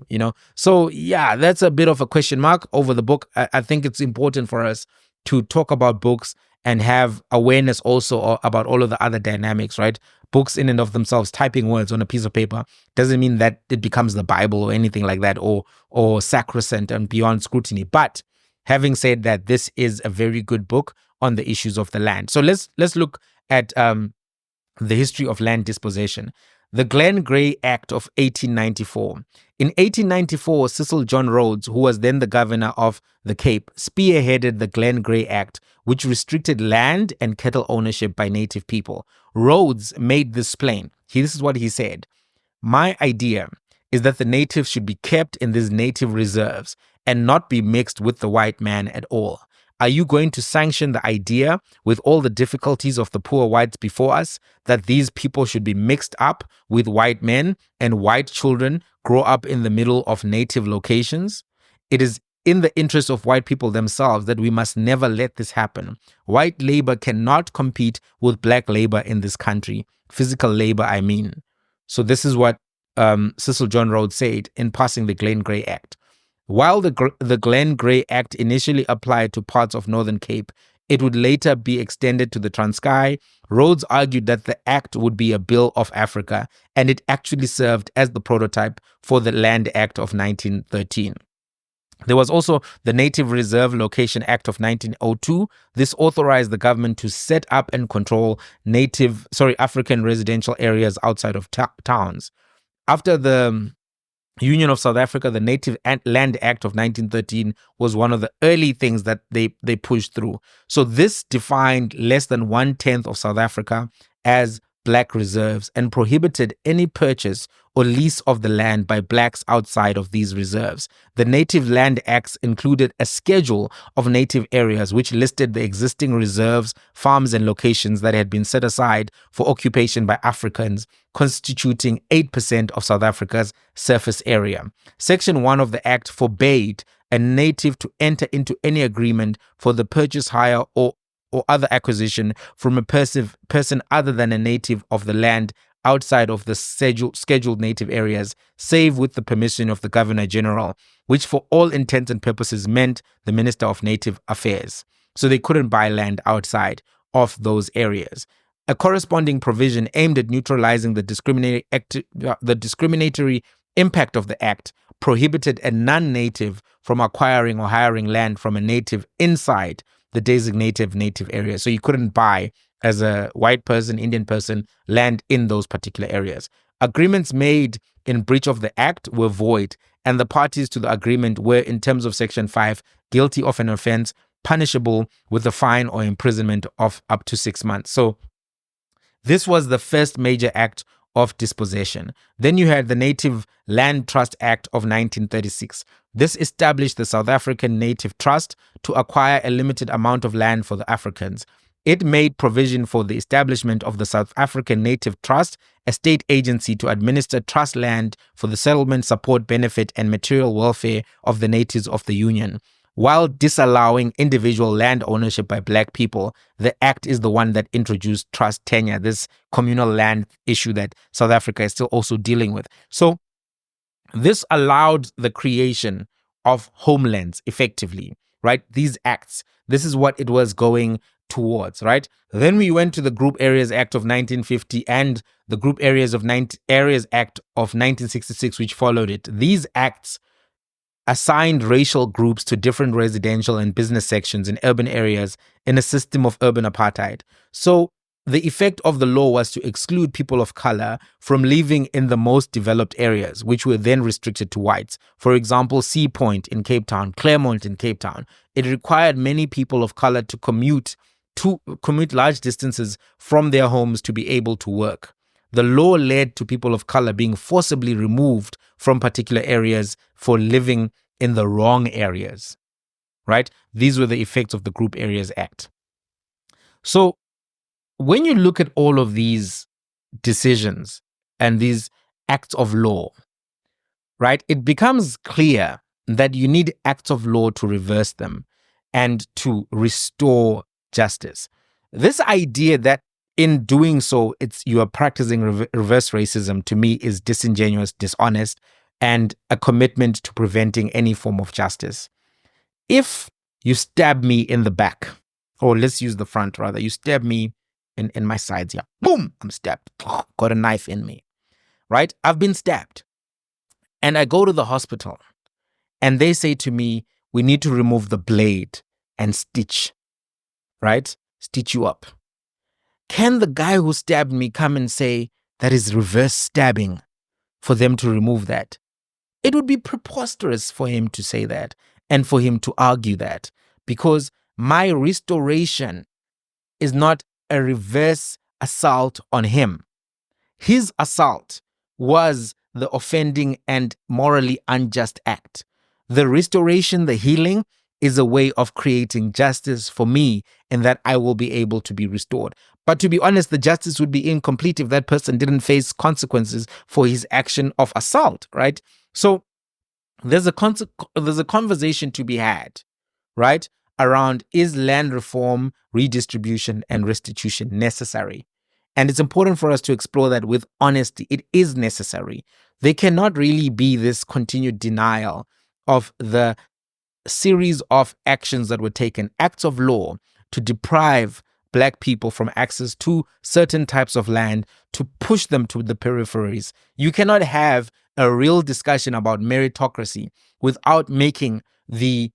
So yeah, that's a bit of a question mark over the book. I think it's important for us to talk about books and have awareness also about all of the other dynamics, right? Books in and of themselves, typing words on a piece of paper doesn't mean that it becomes the Bible or anything like that, or sacrosanct and beyond scrutiny. But having said that, this is a very good book on the issues of the land. So let's look at the history of land dispossession. The Glenn Gray Act of 1894. In 1894, Cecil John Rhodes, who was then the governor of the Cape, spearheaded the Glenn Gray Act, which restricted land and cattle ownership by native people. Rhodes made this plain. This is what he said. My idea is that the natives should be kept in these native reserves and not be mixed with the white man at all. Are you going to sanction the idea, with all the difficulties of the poor whites before us, that these people should be mixed up with white men and white children grow up in the middle of native locations? It is in the interest of white people themselves that we must never let this happen. White labor cannot compete with black labor in this country. Physical labor, I mean. So this is what Cecil John Rhodes said in passing the Glenn Gray Act. While the Glenn Gray Act initially applied to parts of Northern Cape, it would later be extended to the Transkei. Rhodes argued that the act would be a bill of Africa, and it actually served as the prototype for the Land Act of 1913. There was also the Native Reserve Location Act of 1902. This authorized the government to set up and control African residential areas outside of towns. After the Union of South Africa, the Native Land Act of 1913 was one of the early things that they pushed through. So this defined less than 1/10 of South Africa as black reserves and prohibited any purchase or lease of the land by blacks outside of these reserves. The Native Land Acts included a schedule of native areas which listed the existing reserves, farms, and locations that had been set aside for occupation by Africans, constituting 8% of South Africa's surface area. Section 1 of the Act forbade a native to enter into any agreement for the purchase, hire, or other acquisition from a person other than a native of the land outside of the scheduled native areas, save with the permission of the Governor General, which for all intents and purposes meant the Minister of Native Affairs. So they couldn't buy land outside of those areas. A corresponding provision aimed at neutralizing the discriminatory impact of the Act prohibited a non-native from acquiring or hiring land from a native inside the designated native area. So you couldn't buy, as a white person, Indian person, land in those particular areas. Agreements made in breach of the Act were void, and the parties to the agreement were, in terms of Section 5, guilty of an offense punishable with a fine or imprisonment of up to 6 months. So this was the first major act of dispossession. Then you had the Native Land Trust Act of 1936. This established the South African Native Trust to acquire a limited amount of land for the Africans. It made provision for the establishment of the South African Native Trust, a state agency to administer trust land for the settlement, support, benefit, and material welfare of the natives of the Union. While disallowing individual land ownership by black people, the act is the one that introduced trust tenure, this communal land issue that South Africa is still also dealing with. So this allowed the creation of homelands effectively, right? These acts, this is what it was going towards, right? Then we went to the Group Areas Act of 1950 and the Group Areas Act of 1966, which followed it. These acts assigned racial groups to different residential and business sections in urban areas in a system of urban apartheid. So the effect of the law was to exclude people of color from living in the most developed areas, which were then restricted to whites. For example, Sea Point in Cape Town, Claremont in Cape Town. It required many people of color to commute large distances from their homes to be able to work. The law led to people of color being forcibly removed from particular areas for living in the wrong areas, right? These were the effects of the Group Areas Act. So when you look at all of these decisions and these acts of law, right, it becomes clear that you need acts of law to reverse them and to restore justice. This idea that in doing so, you are practicing reverse racism, to me, is disingenuous, dishonest, and a commitment to preventing any form of justice. If you stab me in the back, or let's use the front rather, you stab me in my sides here, boom, I'm stabbed, got a knife in me, right? I've been stabbed. And I go to the hospital and they say to me, we need to remove the blade and stitch, right? Stitch you up. Can the guy who stabbed me come and say that is reverse stabbing for them to remove that? It would be preposterous for him to say that and for him to argue that, because my restoration is not a reverse assault on him. His assault was the offending and morally unjust act. The restoration, the healing, is a way of creating justice for me, and that I will be able to be restored. But to be honest, the justice would be incomplete if that person didn't face consequences for his action of assault, right? So there's a conversation to be had, right, around, is land reform, redistribution, and restitution necessary? And it's important for us to explore that with honesty. It is necessary. There cannot really be this continued denial of the series of actions that were taken, acts of law, to deprive black people from access to certain types of land, to push them to the peripheries. You cannot have a real discussion about meritocracy without making the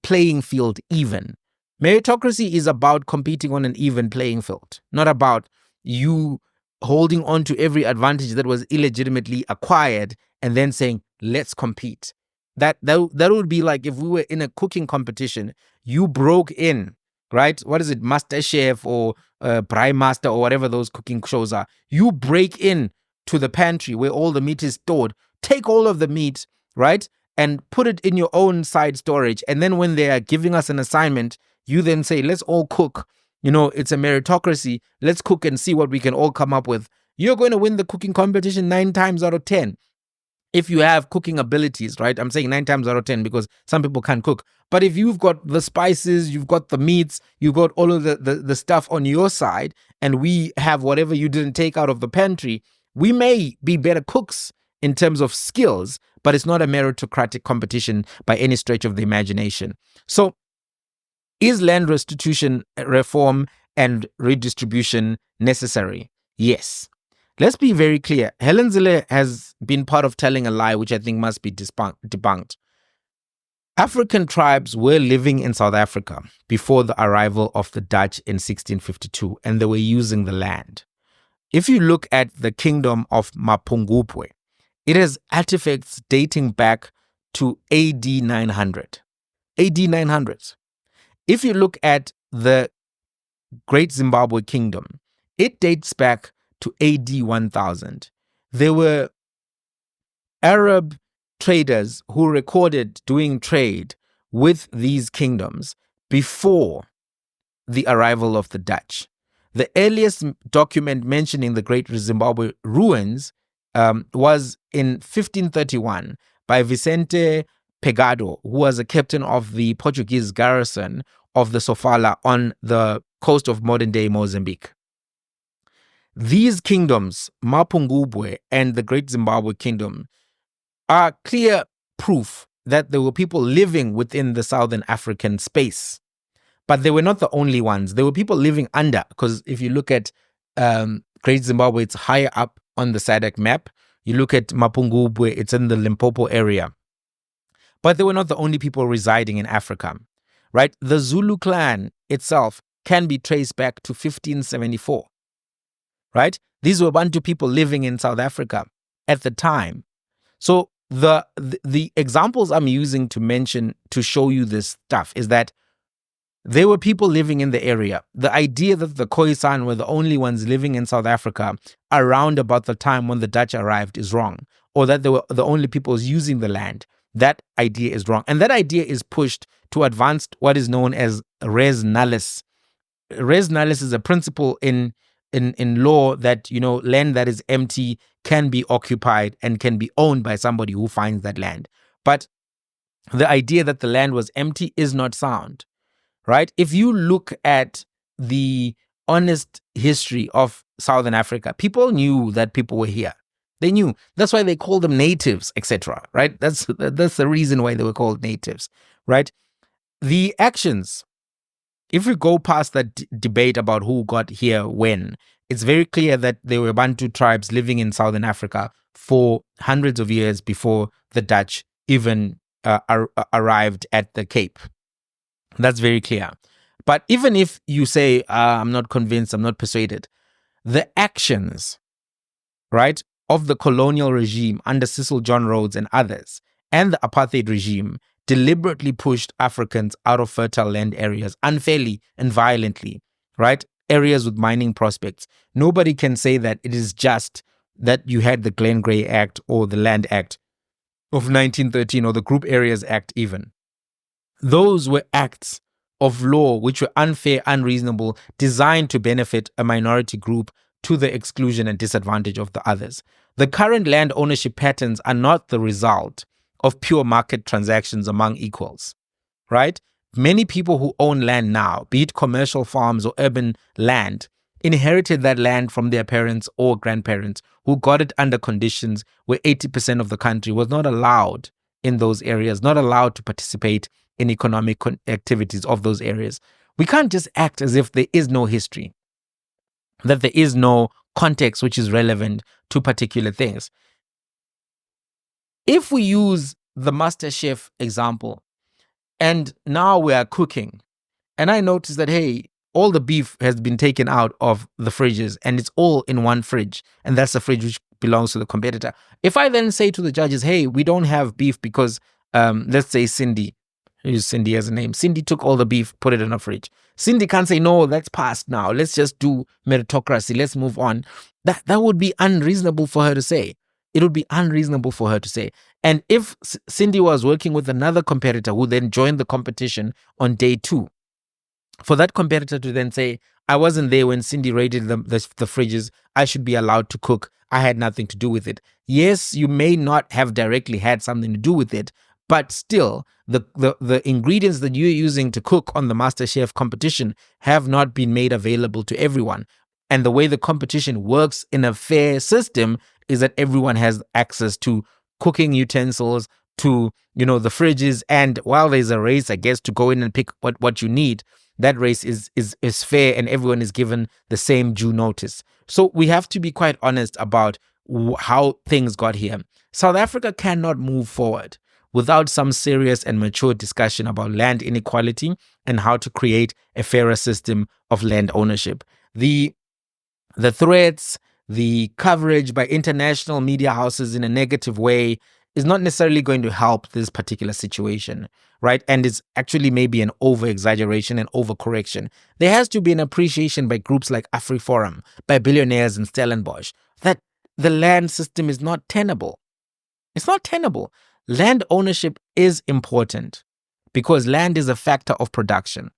playing field even. Meritocracy is about competing on an even playing field, not about you holding on to every advantage that was illegitimately acquired and then saying, let's compete. That would be like if we were in a cooking competition, you broke in right? What is it, Master Chef or Prime Master or whatever those cooking shows are. You break in to the pantry where all the meat is stored, take all of the meat, right, and put it in your own side storage. And then when they are giving us an assignment, you then say, let's all cook. You know, it's a meritocracy. Let's cook and see what we can all come up with. You're going to win the cooking competition 9 times out of 10. If you have cooking abilities, right? I'm saying 9 times out of 10 because some people can't cook. But if you've got the spices, you've got the meats, you've got all of the stuff on your side, and we have whatever you didn't take out of the pantry, we may be better cooks in terms of skills, but it's not a meritocratic competition by any stretch of the imagination. So, is land restitution reform and redistribution necessary? Yes. Let's be very clear. Helen Zille has been part of telling a lie which I think must be debunked. African tribes were living in South Africa before the arrival of the Dutch in 1652, and they were using the land. If you look at the kingdom of Mapungubwe, it has artifacts dating back to AD 900. AD 900. If you look at the Great Zimbabwe Kingdom, it dates back to AD 1000. There were Arab traders who recorded doing trade with these kingdoms before the arrival of the Dutch. The earliest document mentioning the Great Zimbabwe ruins was in 1531 by Vicente Pegado, who was a captain of the Portuguese garrison of the Sofala on the coast of modern-day Mozambique. These kingdoms, Mapungubwe and the Great Zimbabwe Kingdom, are clear proof that there were people living within the Southern African space. But they were not the only ones. There were people living under, because if you look at Great Zimbabwe, it's higher up on the SADC map. You look at Mapungubwe, it's in the Limpopo area. But they were not the only people residing in Africa, right? The Zulu clan itself can be traced back to 1574. Right? These were Bantu people living in South Africa at the time. So the examples I'm using to mention to show you this stuff is that there were people living in the area. The idea that the Khoisan were the only ones living in South Africa around about the time when the Dutch arrived is wrong, or that they were the only people using the land. That idea is wrong. And that idea is pushed to advance what is known as res nullis. Res nullis is a principle in law that, you know, land that is empty can be occupied and can be owned by somebody who finds that land. But the idea that the land was empty is not sound, right? If you look at the honest history of Southern Africa, people knew that people were here. They knew. That's why they called them natives, etc. Right? That's the reason why they were called natives, right? The actions, if we go past that debate about who got here when, it's very clear that there were Bantu tribes living in Southern Africa for hundreds of years before the Dutch even arrived at the Cape. That's very clear. But even if you say, I'm not convinced, I'm not persuaded, the actions, right, of the colonial regime under Cecil John Rhodes and others, and the apartheid regime deliberately pushed Africans out of fertile land areas unfairly and violently, right? Areas with mining prospects. Nobody can say that it is just that you had the Glenn Gray Act or the Land Act of 1913 or the Group Areas Act even. Those were acts of law which were unfair, unreasonable, designed to benefit a minority group to the exclusion and disadvantage of the others. The current land ownership patterns are not the result of pure market transactions among equals, right? Many people who own land now, be it commercial farms or urban land, inherited that land from their parents or grandparents who got it under conditions where 80% of the country was not allowed in those areas, not allowed to participate in economic activities of those areas. We can't just act as if there is no history, that there is no context which is relevant to particular things. If we use the Master Chef example, and now we are cooking, and I notice that, hey, all the beef has been taken out of the fridges and it's all in one fridge, and that's the fridge which belongs to the competitor. If I then say to the judges, hey, we don't have beef because, let's say Cindy, use Cindy as a name. Cindy took all the beef, put it in a fridge. Cindy can't say, no, that's past now. Let's just do meritocracy. Let's move on. That would be unreasonable for her to say. It would be unreasonable for her to say. And if Cindy was working with another competitor who then joined the competition on day 2, for that competitor to then say, I wasn't there when Cindy raided the fridges, I should be allowed to cook, I had nothing to do with it. Yes, you may not have directly had something to do with it, but still, the ingredients that you're using to cook on the MasterChef competition have not been made available to everyone. And the way the competition works in a fair system is that everyone has access to cooking utensils, to, the fridges. And while there's a race, I guess, to go in and pick what you need, that race is fair and everyone is given the same due notice. So we have to be quite honest about how things got here. South Africa cannot move forward without some serious and mature discussion about land inequality and how to create a fairer system of land ownership. The threats, the coverage by international media houses in a negative way is not necessarily going to help this particular situation, right? And it's actually maybe an over-exaggeration and overcorrection. There has to be an appreciation by groups like AfriForum, by billionaires in Stellenbosch, that the land system is not tenable. It's not tenable. Land ownership is important because land is a factor of production.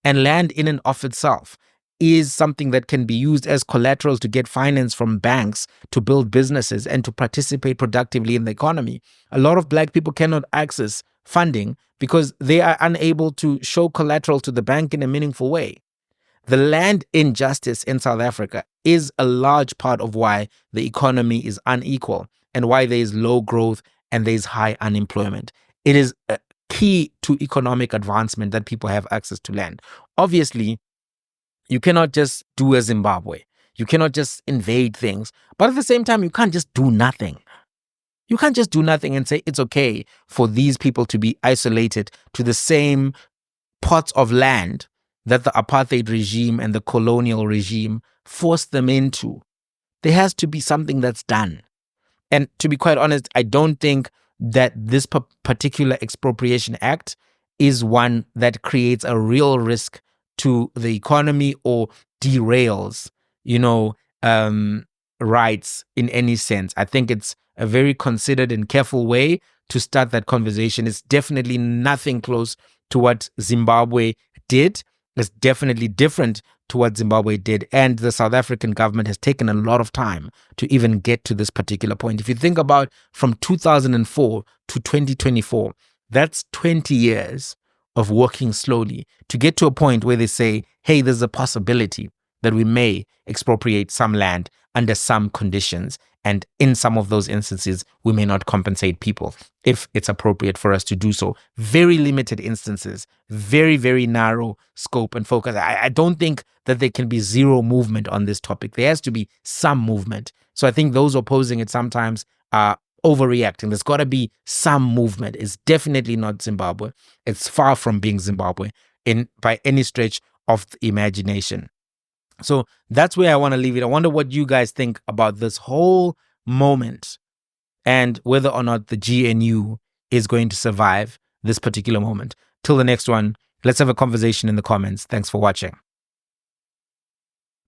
And land in and of itself is something that can be used as collateral to get finance from banks to build businesses and to participate productively in the economy. A lot of Black people cannot access funding because they are unable to show collateral to the bank in a meaningful way. The land injustice in South Africa is a large part of why the economy is unequal and why there is low growth and there is high unemployment. It is key to economic advancement that people have access to land. Obviously, you cannot just do a Zimbabwe. You cannot just invade things. But at the same time, you can't just do nothing. You can't just do nothing and say it's okay for these people to be isolated to the same plots of land that the apartheid regime and the colonial regime forced them into. There has to be something that's done. And to be quite honest, I don't think that this particular Expropriation Act is one that creates a real risk to the economy or derails, rights in any sense. I think it's a very considered and careful way to start that conversation. It's definitely nothing close to what Zimbabwe did. It's definitely different to what Zimbabwe did. And the South African government has taken a lot of time to even get to this particular point. If you think about from 2004 to 2024, that's 20 years of working slowly to get to a point where they say, hey, there's a possibility that we may expropriate some land under some conditions. And in some of those instances, we may not compensate people if it's appropriate for us to do so. Very limited instances, very, very narrow scope and focus. I don't think that there can be zero movement on this topic. There has to be some movement. So I think those opposing it sometimes are overreacting. There's got to be some movement. It's definitely not Zimbabwe. It's far from being Zimbabwe by any stretch of the imagination. So that's where I want to leave it. I wonder what you guys think about this whole moment and whether or not the GNU is going to survive this particular moment. Till the next one, let's have a conversation in the comments. Thanks for watching.